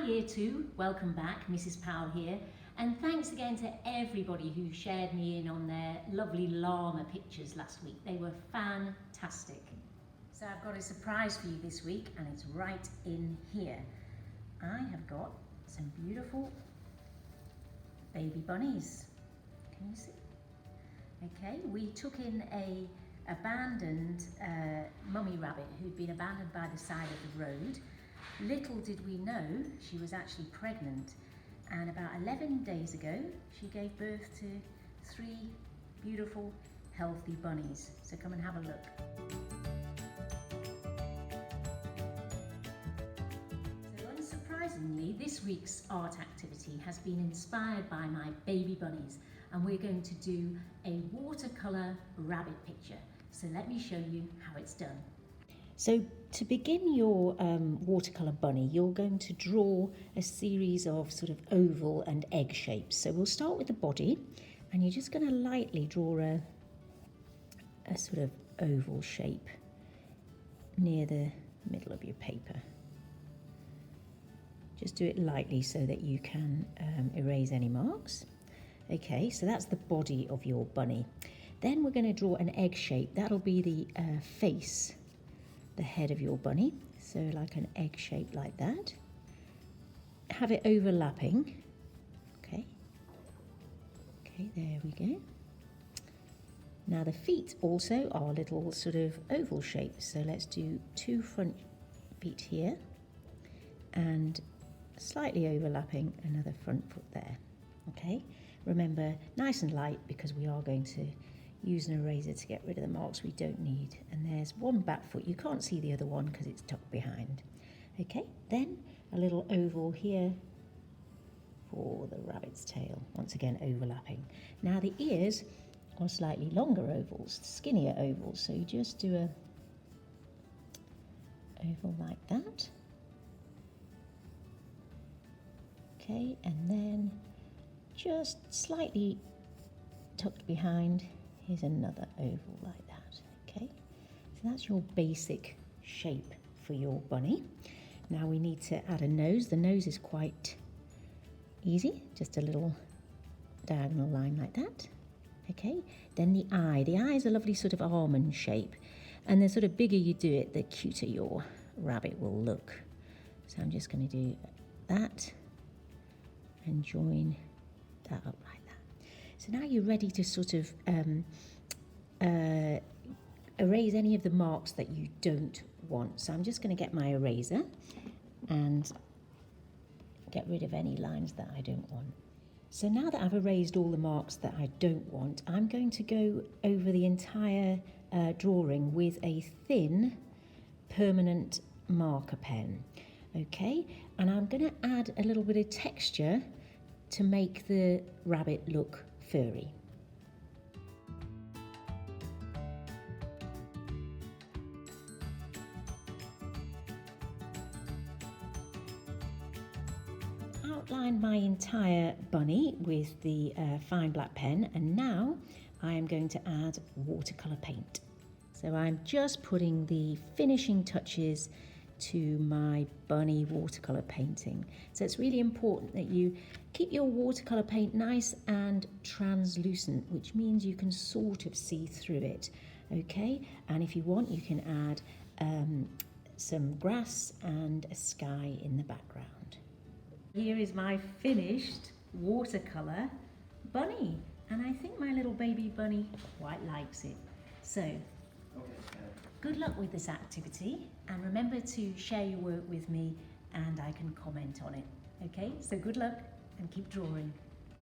Hi Year 2, welcome back, Mrs. Powell here, and thanks again to everybody who shared me in on their lovely llama pictures last week. They were fantastic. So I've got a surprise for you this week, and it's right in here. I have got some beautiful baby bunnies. Can you see? Okay, we took in a abandoned mummy rabbit who'd been abandoned by the side of the road. Little did we know she was actually pregnant, and about 11 days ago she gave birth to 3 beautiful healthy bunnies. So come and have a look. So unsurprisingly, this week's art activity has been inspired by my baby bunnies, and we're going to do a watercolour rabbit picture. So let me show you how it's done. So to begin your watercolour bunny, you're going to draw a series of sort of oval and egg shapes. So we'll start with the body, and you're just going to lightly draw a sort of oval shape near the middle of your paper. Just do it lightly so that you can erase any marks. Okay, so that's the body of your bunny. Then we're going to draw an egg shape. That'll be the face, the head of your bunny. So like an egg shape like that. Have it overlapping. Okay. Okay, there we go. Now the feet also are little sort of oval shapes. So let's do 2 front feet here and slightly overlapping another front foot there. Okay. Remember, nice and light, because we are going to use an eraser to get rid of the marks we don't need. And there's one back foot. You can't see the other one because it's tucked behind. Okay, then a little oval here for the rabbit's tail. Once again, overlapping. Now the ears are slightly longer ovals, skinnier ovals. So you just do a oval like that. Okay, and then just slightly tucked behind, here's another oval like that. Okay, so that's your basic shape for your bunny. Now we need to add a nose. The nose is quite easy, just a little diagonal line like that. Okay, then the eye. The eye is a lovely sort of almond shape, and the sort of bigger you do it, the cuter your rabbit will look. So I'm just going to do that and join that up like that. So now you're ready to sort of erase any of the marks that you don't want. So I'm just going to get my eraser and get rid of any lines that I don't want. So now that I've erased all the marks that I don't want, I'm going to go over the entire drawing with a thin permanent marker pen. Okay, and I'm going to add a little bit of texture to make the rabbit look furry. Outline my entire bunny with the fine black pen, and now I am going to add watercolour paint. So I'm just putting the finishing touches to my bunny watercolour painting. So it's really important that you keep your watercolour paint nice and translucent, which means you can sort of see through it. Okay, and if you want, you can add some grass and a sky in the background. Here is my finished watercolour bunny, and I think my little baby bunny quite likes it. So good luck with this activity, and remember to share your work with me and I can comment on it. Okay, so good luck and keep drawing.